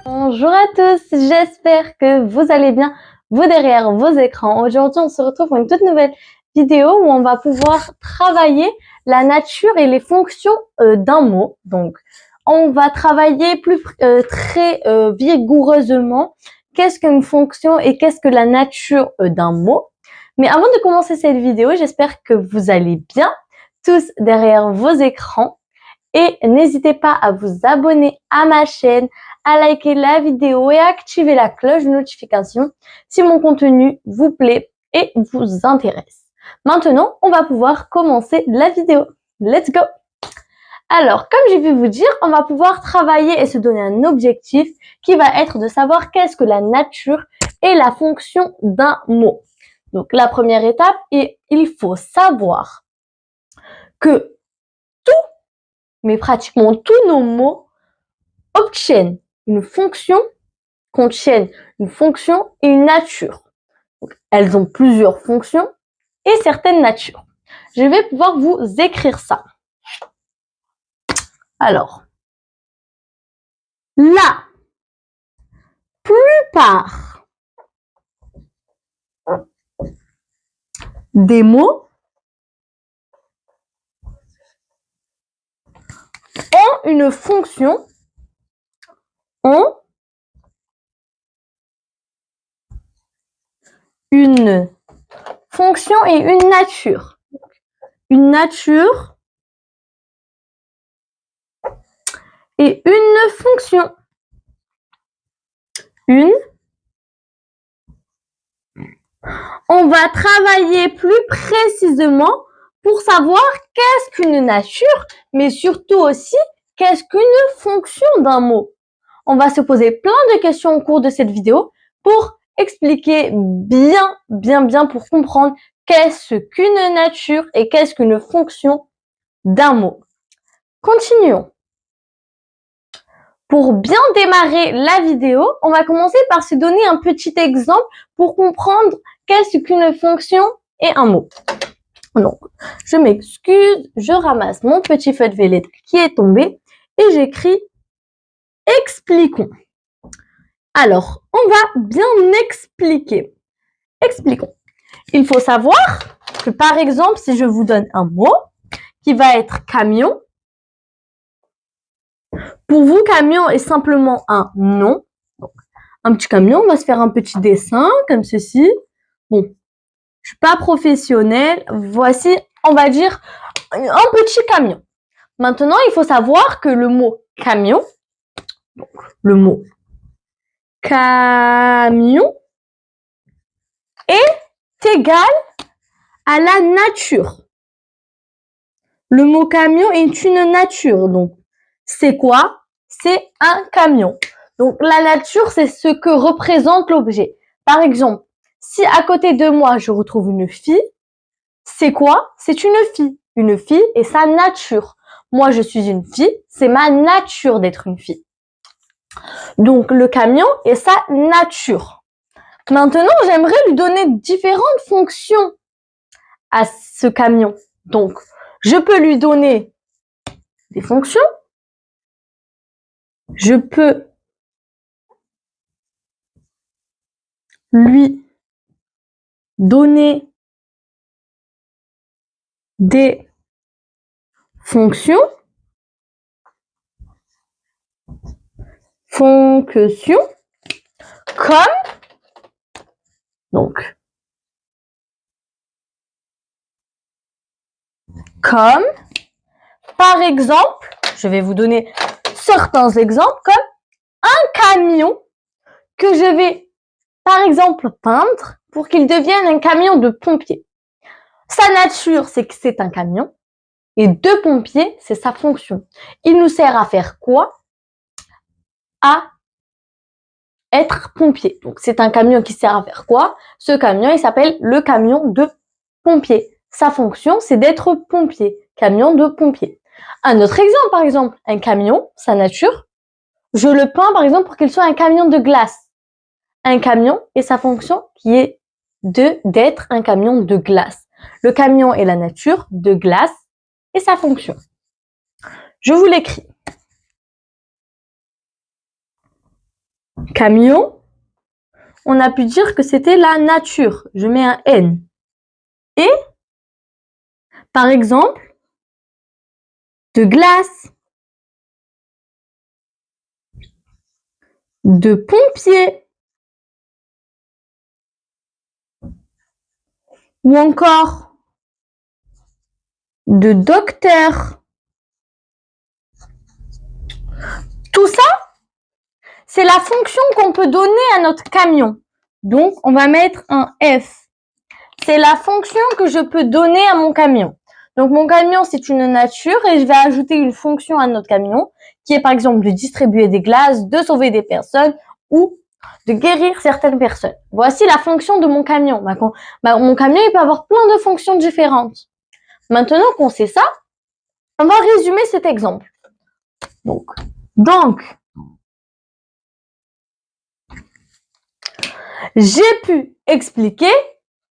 Bonjour à tous, j'espère que vous allez bien, vous derrière vos écrans. Aujourd'hui, on se retrouve pour une toute nouvelle vidéo où on va pouvoir travailler la nature et les fonctions d'un mot. Donc, on va travailler très vigoureusement qu'est-ce qu'une fonction et qu'est-ce que la nature d'un mot. Mais avant de commencer cette vidéo, j'espère que vous allez bien, tous derrière vos écrans. Et n'hésitez pas à vous abonner à ma chaîne, à liker la vidéo et à activer la cloche de notification si mon contenu vous plaît et vous intéresse. Maintenant, on va pouvoir commencer la vidéo. Let's go! Alors, comme j'ai pu vous dire, on va pouvoir travailler et se donner un objectif qui va être de savoir qu'est-ce que la nature et la fonction d'un mot. Donc, la première étape, il faut savoir que mais pratiquement tous nos mots contiennent une fonction et une nature. Donc, elles ont plusieurs fonctions et certaines natures. Je vais pouvoir vous écrire ça. Alors, la plupart des mots ont une fonction, et une nature. Une nature et une fonction. On va travailler plus précisément pour savoir qu'est-ce qu'une nature, mais surtout aussi qu'est-ce qu'une fonction d'un mot. On va se poser plein de questions au cours de cette vidéo pour expliquer bien pour comprendre qu'est-ce qu'une nature et qu'est-ce qu'une fonction d'un mot. Continuons. Pour bien démarrer la vidéo, on va commencer par se donner un petit exemple pour comprendre qu'est-ce qu'une fonction et un mot. Donc, je m'excuse, je ramasse mon petit feuille de Véleda qui est tombé et j'écris « Expliquons ». Alors, on va bien expliquer. Expliquons. Il faut savoir que, par exemple, si je vous donne un mot qui va être camion, pour vous, camion est simplement un nom. Donc, un petit camion, on va se faire un petit dessin comme ceci. Bon, je suis pas professionnelle. Voici, on va dire, un petit camion. Maintenant, il faut savoir que le mot camion, donc le mot camion est égal à la nature. Le mot camion est une nature. Donc, c'est quoi? C'est un camion. Donc, la nature, c'est ce que représente l'objet. Par exemple, si à côté de moi, je retrouve une fille, c'est quoi? C'est une fille. Une fille est sa nature. Moi, je suis une fille, c'est ma nature d'être une fille. Donc, le camion est sa nature. Maintenant, j'aimerais lui donner différentes fonctions à ce camion. Donc, je peux lui donner des fonctions. Je peux lui donner des fonctions. Comme, par exemple, je vais vous donner certains exemples, comme un camion que je vais, par exemple, peindre pour qu'il devienne un camion de pompier. Sa nature, c'est que c'est un camion, et de pompier, c'est sa fonction. Il nous sert à faire quoi? À être pompier. Donc, c'est un camion qui sert à faire quoi? Ce camion, il s'appelle le camion de pompier. Sa fonction, c'est d'être pompier. Camion de pompier. Un autre exemple, par exemple, un camion, sa nature, je le peins, par exemple, pour qu'il soit un camion de glace. Un camion et sa fonction qui est d'être un camion de glace. Le camion est la nature de glace et sa fonction. Je vous l'écris. Camion, on a pu dire que c'était la nature. Je mets un N. Et, par exemple, de glace, de pompier, ou encore de docteur. Tout ça, c'est la fonction qu'on peut donner à notre camion. Donc, on va mettre un F. C'est la fonction que je peux donner à mon camion. Donc, mon camion, c'est une nature et je vais ajouter une fonction à notre camion qui est par exemple de distribuer des glaces, de sauver des personnes ou de guérir certaines personnes. Voici la fonction de mon camion. Mon camion, il peut avoir plein de fonctions différentes. Maintenant qu'on sait ça, on va résumer cet exemple. Donc, j'ai pu expliquer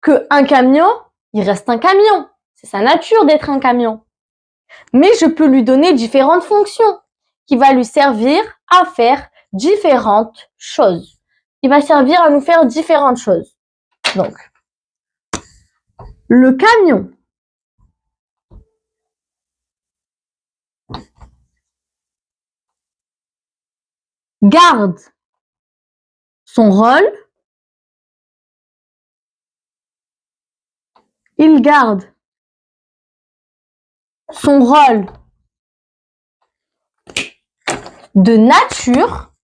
qu'un camion, il reste un camion. C'est sa nature d'être un camion. Mais je peux lui donner différentes fonctions qui vont lui servir à faire différentes choses. Il va servir à nous faire différentes choses. Donc, le camion garde son rôle. Il garde son rôle de nature.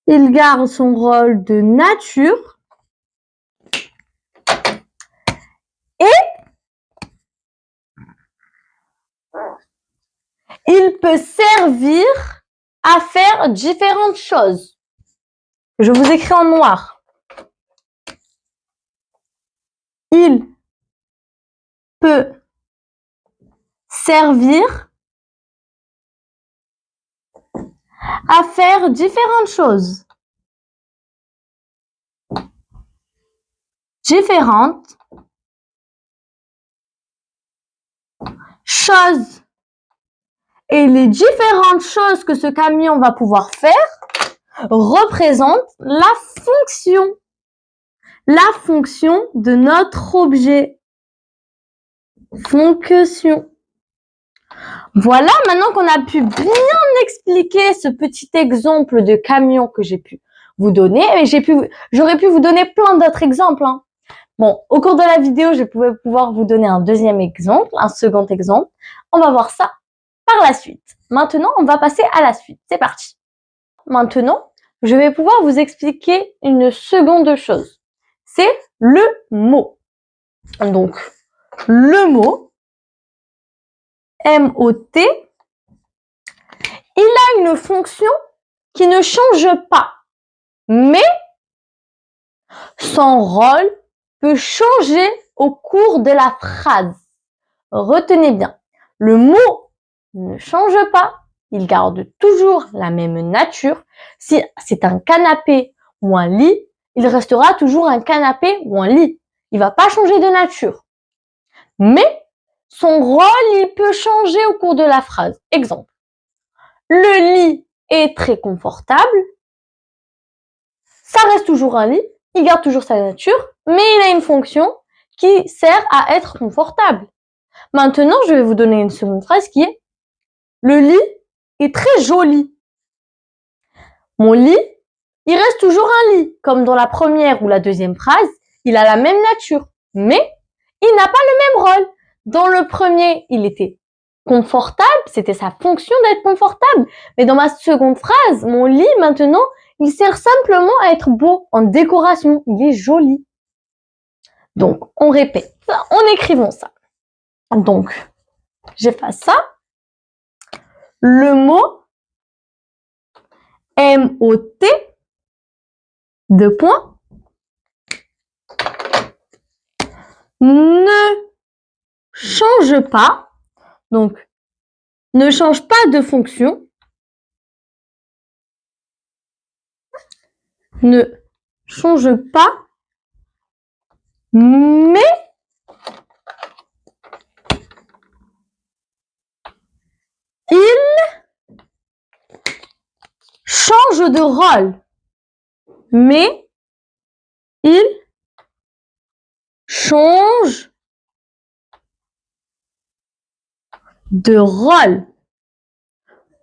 Il garde son rôle de nature. Et il peut servir à faire différentes choses. Je vous écris en noir. Il peut servir à faire différentes choses. Différentes choses. Et les différentes choses que ce camion va pouvoir faire représentent la fonction de notre objet. Fonction. Voilà, maintenant qu'on a pu bien expliquer ce petit exemple de camion que j'ai pu vous donner, et j'aurais pu vous donner plein d'autres exemples. Hein. Bon, au cours de la vidéo, je vais pouvoir vous donner un deuxième exemple, un second exemple. On va voir ça par la suite. Maintenant, on va passer à la suite. C'est parti. Maintenant, je vais pouvoir vous expliquer une seconde chose. C'est le mot. Donc, le mot, M-O-T, il a une fonction qui ne change pas. Mais son rôle peut changer au cours de la phrase. Retenez bien, le mot ne change pas. Il garde toujours la même nature. Si c'est un canapé ou un lit, il restera toujours un canapé ou un lit. Il va pas changer de nature. Mais son rôle, il peut changer au cours de la phrase. Exemple. Le lit est très confortable. Ça reste toujours un lit. Il garde toujours sa nature, mais il a une fonction qui sert à être confortable. Maintenant, je vais vous donner une seconde phrase qui est le lit est très joli. Mon lit, il reste toujours un lit. Comme dans la première ou la deuxième phrase, il a la même nature, mais il n'a pas le même rôle. Dans le premier, il était confortable, c'était sa fonction d'être confortable. Mais dans ma seconde phrase, mon lit, maintenant, il sert simplement à être beau, en décoration. Il est joli. Donc, on répète, en écrivant ça. Donc, j'efface ça. Le mot M-O-T, deux points, ne change pas, donc ne change pas de fonction, ne change pas, mais il change de rôle. Mais il change de rôle.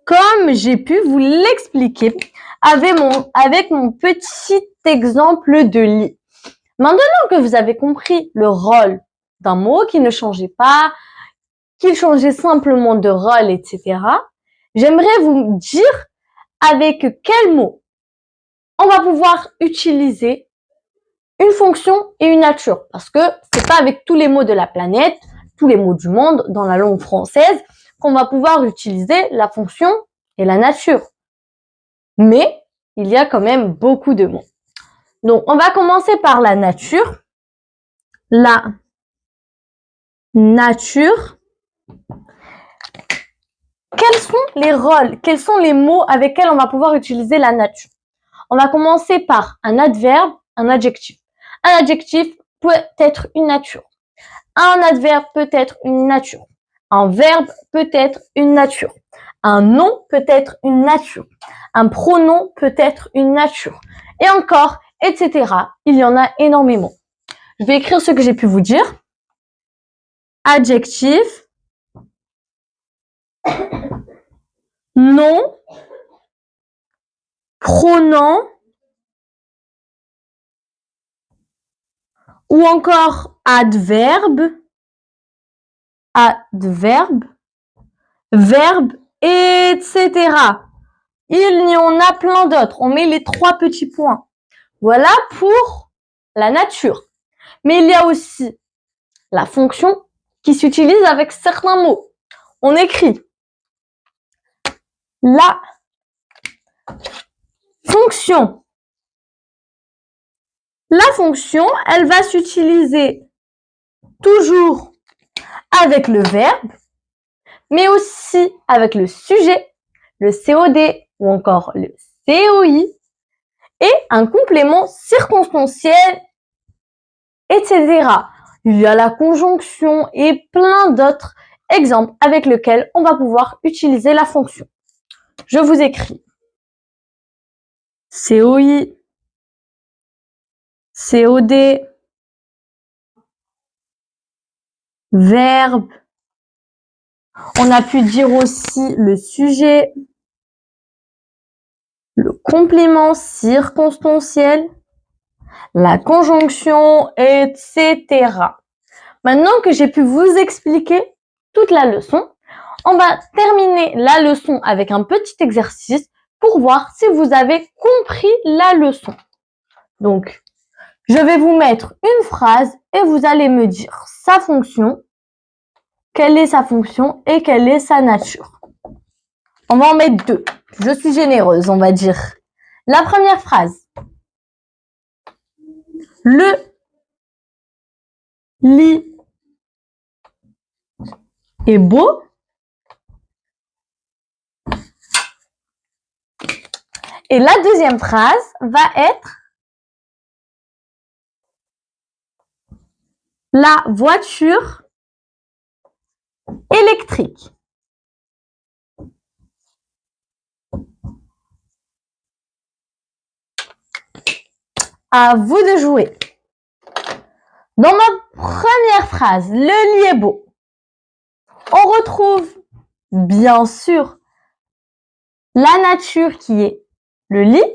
Comme j'ai pu vous l'expliquer avec mon petit exemple de lit. Maintenant que vous avez compris le rôle d'un mot qui ne changeait pas, qu'il changeait simplement de rôle, etc., j'aimerais vous dire avec quel mot on va pouvoir utiliser une fonction et une nature. Parce que c'est pas avec tous les mots de la planète, tous les mots du monde dans la langue française qu'on va pouvoir utiliser la fonction et la nature. Mais il y a quand même beaucoup de mots. Donc, on va commencer par la nature. La nature. Quels sont les rôles? Quels sont les mots avec lesquels on va pouvoir utiliser la nature? On va commencer par un adverbe, un adjectif. Un adjectif peut être une nature. Un adverbe peut être une nature. Un verbe peut être une nature. Un nom peut être une nature. Un pronom peut être une nature. Et encore, etc. Il y en a énormément. Je vais écrire ce que j'ai pu vous dire. Adjectif, nom, pronom, ou encore adverbe, verbe, etc. Il y en a plein d'autres. On met les 3 petits points. Voilà pour la nature. Mais il y a aussi la fonction qui s'utilise avec certains mots. On écrit la fonction. La fonction, elle va s'utiliser toujours avec le verbe, mais aussi avec le sujet, le COD ou encore le COI, et un complément circonstanciel, etc. Il y a la conjonction et plein d'autres exemples avec lesquels on va pouvoir utiliser la fonction. Je vous écris COI, COD, verbe. On a pu dire aussi le sujet, le complément circonstanciel, la conjonction, etc. Maintenant que j'ai pu vous expliquer toute la leçon, on va terminer la leçon avec un petit exercice pour voir si vous avez compris la leçon. Donc, je vais vous mettre une phrase et vous allez me dire sa fonction, quelle est sa fonction et quelle est sa nature. On va en mettre 2. Je suis généreuse, on va dire. La première phrase. Le lit est beau. Et la deuxième phrase va être la voiture électrique. À vous de jouer. Dans ma première phrase, le lit est beau, on retrouve bien sûr la nature qui est le lit.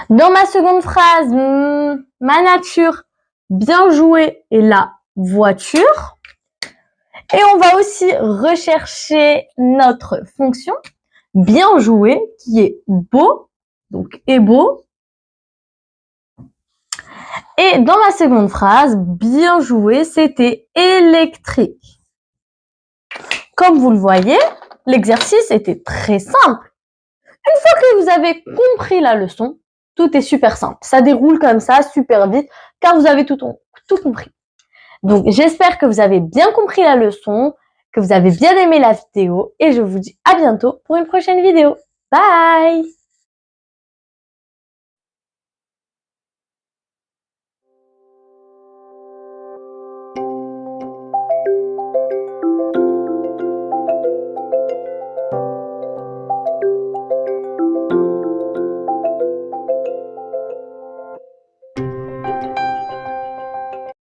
Dans ma seconde phrase, ma nature, bien joué, est la voiture. Et on va aussi rechercher notre fonction, bien joué, qui est beau, donc est beau. Et dans ma seconde phrase, bien joué, c'était électrique. Comme vous le voyez, l'exercice était très simple. Une fois que vous avez compris la leçon, tout est super simple. Ça déroule comme ça, super vite, car vous avez tout compris. Donc, j'espère que vous avez bien compris la leçon, que vous avez bien aimé la vidéo, et je vous dis à bientôt pour une prochaine vidéo. Bye!